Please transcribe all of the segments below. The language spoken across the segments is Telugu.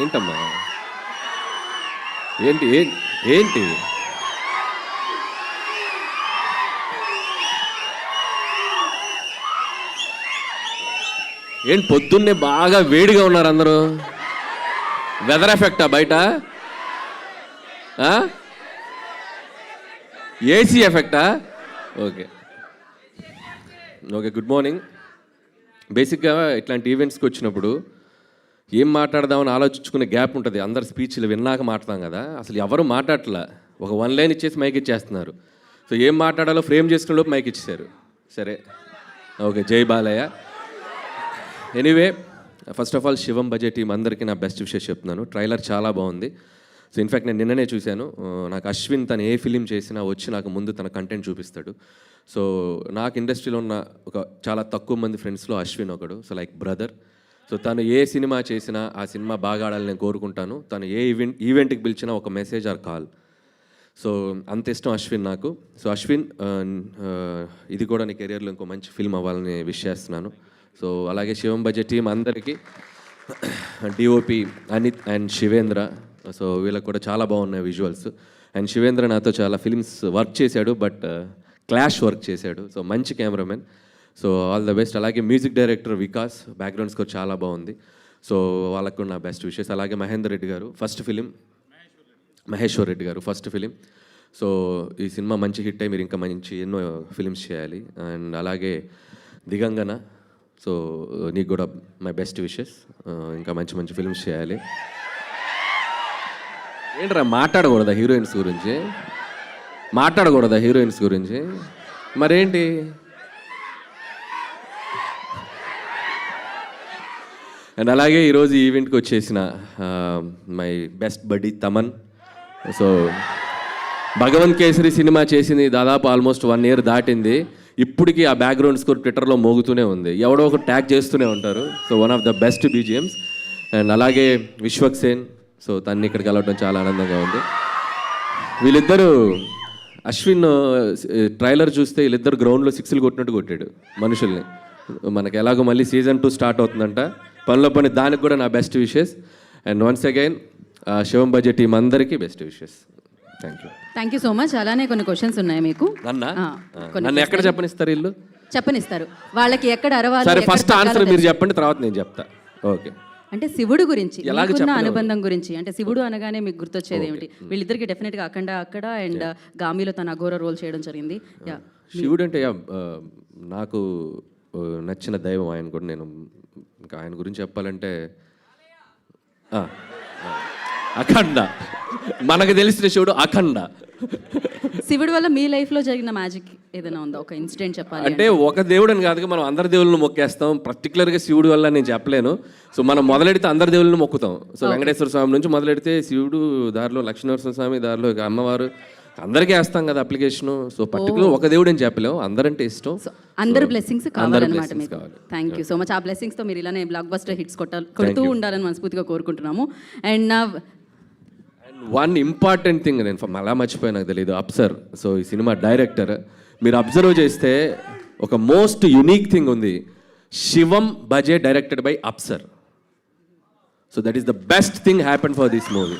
ఏంటమ్మా ఏంటి ఏంటి ఏంటి పొద్దున్నే బాగా వేడిగా ఉన్నారు అందరూ. వెదర్ ఎఫెక్టా బయట? ఏసీ ఎఫెక్టా? Okay okay, good morning. బేసిక్గా ఇట్లాంటి ఈవెంట్స్కి వచ్చినప్పుడు ఏం మాట్లాడదామని ఆలోచించుకునే గ్యాప్ ఉంటుంది. అందరు స్పీచ్లు విన్నాక మాట్లాడతాం కదా, అసలు ఎవరు మాట్లాడట్లా. ఒక 1 లైన్ ఇచ్చేసి మైక్ ఇచ్చేస్తున్నారు. సో ఏం మాట్లాడాలో ఫ్రేమ్ చేసుకునే లోపు మైక్ ఇచ్చేసారు. సరే ఓకే, జై Balayya. Anyway, first of all శివం బడ్జెట్ టీం అందరికీ నా బెస్ట్ విషెస్ చెప్తున్నాను. ట్రైలర్ చాలా బాగుంది. సో ఇన్ఫ్యాక్ట్ నేను నిన్ననే చూశాను. నాకు అశ్విన్ తను ఏ ఫిలిం చేసినా వచ్చి నాకు ముందు తన కంటెంట్ చూపిస్తాడు. సో నాకు ఇండస్ట్రీలో ఉన్న ఒక చాలా తక్కువ మంది ఫ్రెండ్స్లో అశ్విన్ ఒకడు. So like brother. సో తను ఏ సినిమా చేసినా ఆ సినిమా బాగా ఆడాలని నేను కోరుకుంటాను. తను ఏ ఈవెంట్కి పిలిచినా ఒక మెసేజ్ ఆర్ కాల్. సో అంత ఇష్టం అశ్విన్ నాకు. సో అశ్విన్, ఇది కూడా నీ కెరియర్లో ఇంకో మంచి ఫిల్మ్ అవ్వాలని విష్ చేస్తున్నాను. సో అలాగే శివం బడ్జెట్ టీం అందరికీ, DOP Anith and Shivendra. So వీళ్ళకి కూడా చాలా బాగున్నాయి విజువల్స్. అండ్ శివేంద్ర నాతో చాలా ఫిల్మ్స్ వర్క్ చేశాడు, బట్ క్లాష్ వర్క్ చేశాడు. సో మంచి cameraman. So all the best. అలాగే music director Vikas, background score చాలా బాగుంది. సో వాళ్ళకు కూడా నా బెస్ట్ విషెస్. అలాగే మహేందర్ రెడ్డి గారు ఫస్ట్ ఫిలిం, మహేశ్వర్ రెడ్డి గారు ఫస్ట్ ఫిలిం. సో ఈ సినిమా మంచి హిట్ అయ్యి మీరు ఇంకా మంచి ఎన్నో ఫిలిమ్స్ చేయాలి. అండ్ అలాగే దిగంగన, సో నీకు కూడా మై బెస్ట్ విషెస్. ఇంకా మంచి మంచి ఫిల్మ్స్ చేయాలి. ఏంట్రా మాట్లాడకూడదా హీరోయిన్స్ గురించి? మాట్లాడకూడదా హీరోయిన్స్ గురించి? మరేంటి? అండ్ అలాగే ఈరోజు ఈవెంట్కి వచ్చేసిన మై బెస్ట్ బడ్డీ తమన్. సో భగవంత్ కేసరి సినిమా చేసింది దాదాపు ఆల్మోస్ట్ 1 year దాటింది. ఇప్పటికీ ఆ బ్యాక్గ్రౌండ్ స్కోర్ ట్విట్టర్లో మోగుతూనే ఉంది. ఎవడో ఒక ట్యాగ్ చేస్తూనే ఉంటారు. So one of the best BGMs. And అలాగే విశ్వక్ సేన్. సో తన్ని ఇక్కడ కలవడం చాలా ఆనందంగా ఉంది. వీళ్ళిద్దరూ, అశ్విన్ ట్రైలర్ చూస్తే వీళ్ళిద్దరు గ్రౌండ్లో 6లు కొట్టినట్టు కొట్టాడు మనుషుల్ని. మనకి ఎలాగో మళ్ళీ సీజన్ 2 స్టార్ట్ అవుతుందంట. పనిలో పని దానికి కూడా నా best wishes. And once again Shivam బడ్జెట్ టీం అందరికీ best wishes. Thank you so much. అలానే కొన్ని క్వశ్చన్స్ ఉన్నాయి మీకు. నన్ను ఎక్కడ చెప్పనిస్తారు? ఇల్లు చెప్పనిస్తారు. వాళ్ళకి ఎక్కడ అరవాలి? సరే, ఫస్ట్ ఆన్సర్ మీరు చెప్పండి, తర్వాత నేను చెప్తా. ఓకే. అంటే శివుడు గురించి మీకున్న అనుబంధం గురించి, అంటే శివుడు అనగానే మీకు గుర్తొచ్చేది ఏమిటి? వీళ్ళిద్దరికి డెఫినెట్గా అఖండ అక్కడ అండ్ గామిలో తన అఘోర రోల్ చేయడం జరిగింది. శివుడు అంటే నాకు నచ్చిన దైవం ఆయన కూడా. నేను ఇంకా ఆయన గురించి చెప్పాలంటే అఖండ, మనకు తెలిసిన శివుడు అఖండ. శివుడు వల్ల మీ లైఫ్లో జరిగిన మ్యాజిక్ ఏదైనా ఉందా? ఒక ఇన్సిడెంట్ చెప్పాలి అంటే ఒక దేవుడు అని కాదుగా, మనం అందరి దేవుళ్ళని మొక్కేస్తాం. పర్టికులర్గా శివుడు వల్ల నేను చెప్పలేను. సో మనం మొదలెడితే అందరి దేవుళ్ళని మొక్కుతాం. సో వెంకటేశ్వర స్వామి నుంచి మొదలెడితే శివుడు, దారిలో లక్ష్మీనరసింహ స్వామి, దారిలో అమ్మవారు, అందరికీ వేస్తాం కదా అప్లికేషన్. సో పర్టికులర్ ఒక దేవుడు అని చెప్పలేము, అందరంటే ఇష్టం. అందరు బ్లెస్సింగ్స్ కావాలన్నమాట మీకు. Thank you so much. ఆ బ్లెస్సింగ్స్తో మీరు ఇలానే బ్లాక్ బస్టర్ హిట్స్ కొడుతూ ఉండాలని మనస్ఫూర్తిగా కోరుకుంటున్నాము. అండ్ వన్ ఇంపార్టెంట్ థింగ్ నేను అలా మర్చిపోయి, నాకు తెలియదు, అప్సర్. సో ఈ సినిమా డైరెక్టర్ మీరు అబ్జర్వ్ చేస్తే ఒక మోస్ట్ యునిక్ థింగ్ ఉంది. శివం బడ్జెట్ directed by Apsar. So that is the best thing happen for this movie.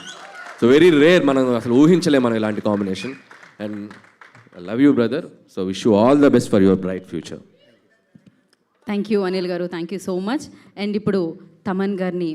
So very rare, మనం అసలు ఊహించలేము మనం ఇలాంటి combination. And I love you brother. So wish you all the best for your bright future. Thank you Anil గారు, thank you so much. And ఇప్పుడు తమన్ గారిని